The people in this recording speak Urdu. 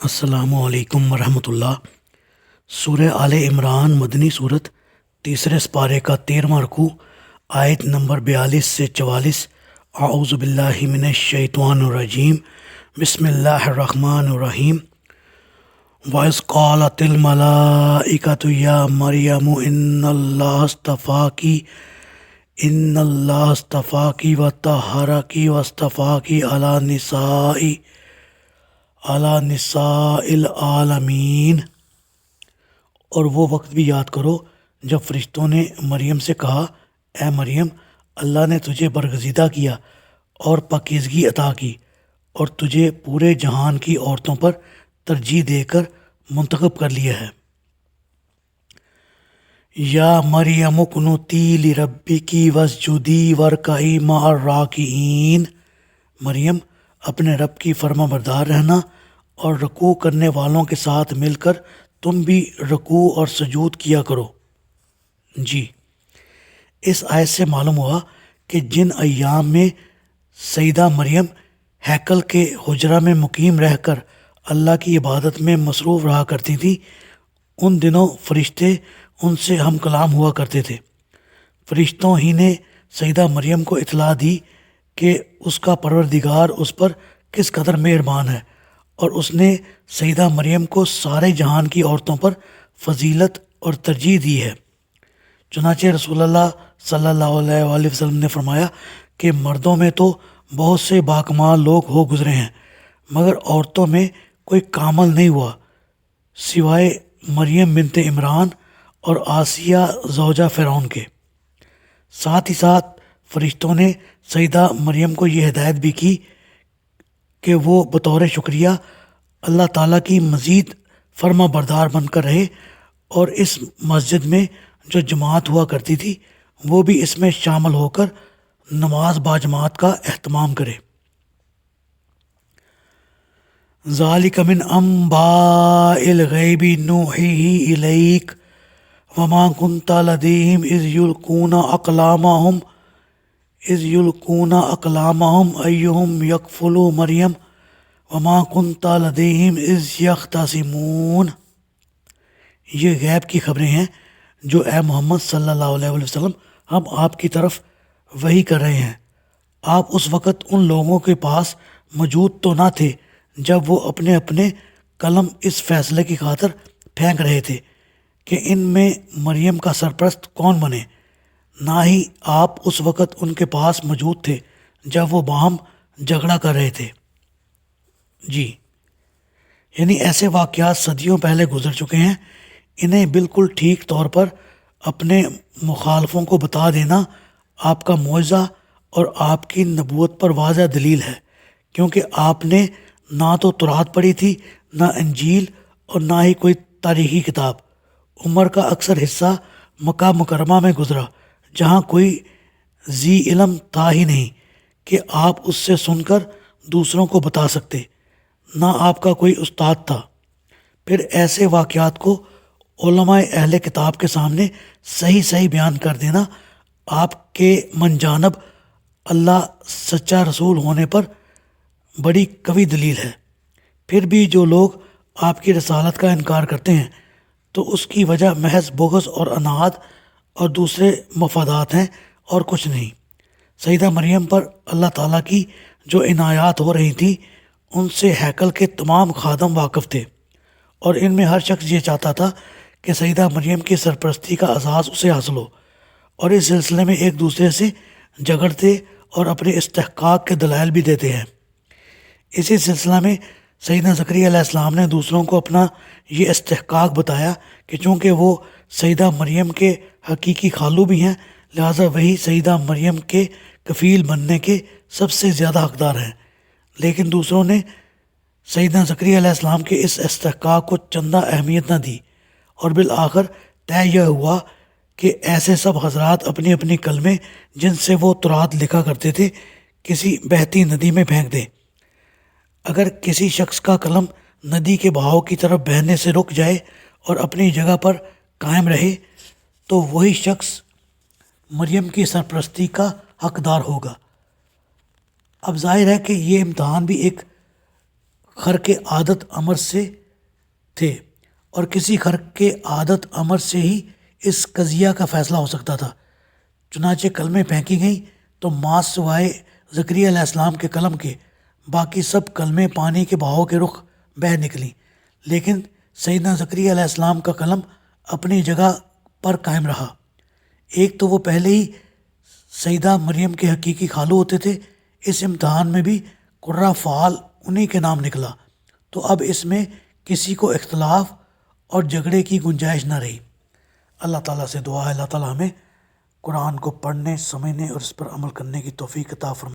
السلام علیکم ورحمۃ اللہ۔ سورہ آل عمران مدنی صورت، تیسرے سپارے کا 13واں رکوع، آیت نمبر 42 سے 44۔ اعوذ باللہ من الشیطان الرجیم، بسم اللہ الرحمن الرحیم۔ وَإِذْ قَالَتِ الْمَلَائِكَةُ يَا مَرْيَمُ إِنَّ اللَّهَ اصْطَفَاكِ وَطَهَّرَكِ وَاصْطَفَاكِ عَلَى نِسَاءِ العالمین۔ اور وہ وقت بھی یاد کرو جب فرشتوں نے مریم سے کہا، اے مریم، اللہ نے تجھے برگزیدہ کیا اور پاکیزگی عطا کی اور تجھے پورے جہان کی عورتوں پر ترجیح دے کر منتخب کر لیا ہے۔ یا مریم اقنتی لربکی واسجدی وارکعی مع الراکعین۔ مریم، اپنے رب کی فرما بردار رہنا اور رکوع کرنے والوں کے ساتھ مل کر تم بھی رکوع اور سجود کیا کرو۔ جی، اس آیت سے معلوم ہوا کہ جن ایام میں سیدہ مریم ہیکل کے حجرہ میں مقیم رہ کر اللہ کی عبادت میں مصروف رہا کرتی تھی، ان دنوں فرشتے ان سے ہم کلام ہوا کرتے تھے۔ فرشتوں ہی نے سیدہ مریم کو اطلاع دی کہ اس کا پروردگار اس پر کس قدر مہربان ہے، اور اس نے سیدہ مریم کو سارے جہان کی عورتوں پر فضیلت اور ترجیح دی ہے۔ چنانچہ رسول اللہ صلی اللہ علیہ وآلہ وسلم نے فرمایا کہ مردوں میں تو بہت سے باکمال لوگ ہو گزرے ہیں، مگر عورتوں میں کوئی کامل نہیں ہوا سوائے مریم بنت عمران اور آسیہ زوجہ فرعون کے۔ ساتھ ہی ساتھ فرشتوں نے سیدہ مریم کو یہ ہدایت بھی کی کہ وہ بطور شکریہ اللہ تعالیٰ کی مزید فرما بردار بن کر رہے، اور اس مسجد میں جو جماعت ہوا کرتی تھی وہ بھی اس میں شامل ہو کر نماز باجماعت کا اہتمام کرے۔ ذالک من انباء الغیب نوحیہ الیک وما کنت لدیہم اذ یلقون اقلامہم ایہم یکفل مریم وما کنت لدیہم اذ یختصمون۔ یہ غیب کی خبریں ہیں جو اے محمد صلی اللہ علیہ وسلم ہم آپ کی طرف وحی کر رہے ہیں۔ آپ اس وقت ان لوگوں کے پاس موجود تو نہ تھے جب وہ اپنے اپنے قلم اس فیصلے کی خاطر پھینک رہے تھے کہ ان میں مریم کا سرپرست کون بنے، نہ ہی آپ اس وقت ان کے پاس موجود تھے جب وہ باہم جھگڑا کر رہے تھے۔ جی، یعنی ایسے واقعات صدیوں پہلے گزر چکے ہیں، انہیں بالکل ٹھیک طور پر اپنے مخالفوں کو بتا دینا آپ کا معجزہ اور آپ کی نبوت پر واضح دلیل ہے، کیونکہ آپ نے نہ تو تورات پڑھی تھی، نہ انجیل، اور نہ ہی کوئی تاریخی کتاب۔ عمر کا اکثر حصہ مکہ مکرمہ میں گزرا، جہاں کوئی ذی علم تھا ہی نہیں کہ آپ اس سے سن کر دوسروں کو بتا سکتے، نہ آپ کا کوئی استاد تھا۔ پھر ایسے واقعات کو علماء اہل کتاب کے سامنے صحیح بیان کر دینا آپ کے من جانب اللہ سچا رسول ہونے پر بڑی قوی دلیل ہے۔ پھر بھی جو لوگ آپ کی رسالت کا انکار کرتے ہیں تو اس کی وجہ محض بغض اور عناد اور دوسرے مفادات ہیں اور کچھ نہیں۔ سیدہ مریم پر اللہ تعالیٰ کی جو عنایات ہو رہی تھیں ان سے ہیکل کے تمام خادم واقف تھے، اور ان میں ہر شخص یہ چاہتا تھا کہ سیدہ مریم کی سرپرستی کا اعزاز اسے حاصل ہو، اور اس سلسلے میں ایک دوسرے سے جھگڑتے اور اپنے استحقاق کے دلائل بھی دیتے ہیں۔ اسی سلسلہ میں سیدنا زکریا علیہ السلام نے دوسروں کو اپنا یہ استحقاق بتایا کہ چونکہ وہ سیدہ مریم کے حقیقی خالو بھی ہیں، لہٰذا وہی سیدہ مریم کے کفیل بننے کے سب سے زیادہ حقدار ہیں۔ لیکن دوسروں نے سیدنا زکریا علیہ السلام کے اس استحقاق کو چندہ اہمیت نہ دی، اور بالآخر طے یہ ہوا کہ ایسے سب حضرات اپنی اپنی کلمے جن سے وہ تورات لکھا کرتے تھے کسی بہتی ندی میں پھینک دیں۔ اگر کسی شخص کا قلم ندی کے بہاؤ کی طرف بہنے سے رک جائے اور اپنی جگہ پر قائم رہے تو وہی شخص مریم کی سرپرستی کا حقدار ہوگا۔ اب ظاہر ہے کہ یہ امتحان بھی ایک خرق عادت امر سے تھے، اور کسی خرق کے عادت امر سے ہی اس قضیہ کا فیصلہ ہو سکتا تھا۔ چنانچہ کلمیں پھینکی گئیں تو ماں سوائے زکریا علیہ السلام کے قلم کے باقی سب کلمیں پانی کے بہاؤ کے رخ بہہ نکلیں، لیکن سیدنا زکریا علیہ السلام کا قلم اپنی جگہ پر قائم رہا۔ ایک تو وہ پہلے ہی سیدہ مریم کے حقیقی خالو ہوتے تھے، اس امتحان میں بھی قرہ فعال انہی کے نام نکلا، تو اب اس میں کسی کو اختلاف اور جھگڑے کی گنجائش نہ رہی۔ اللہ تعالیٰ سے دعا ہے اللہ تعالیٰ ہمیں قرآن کو پڑھنے، سمجھنے اور اس پر عمل کرنے کی توفیق عطا فرمائے۔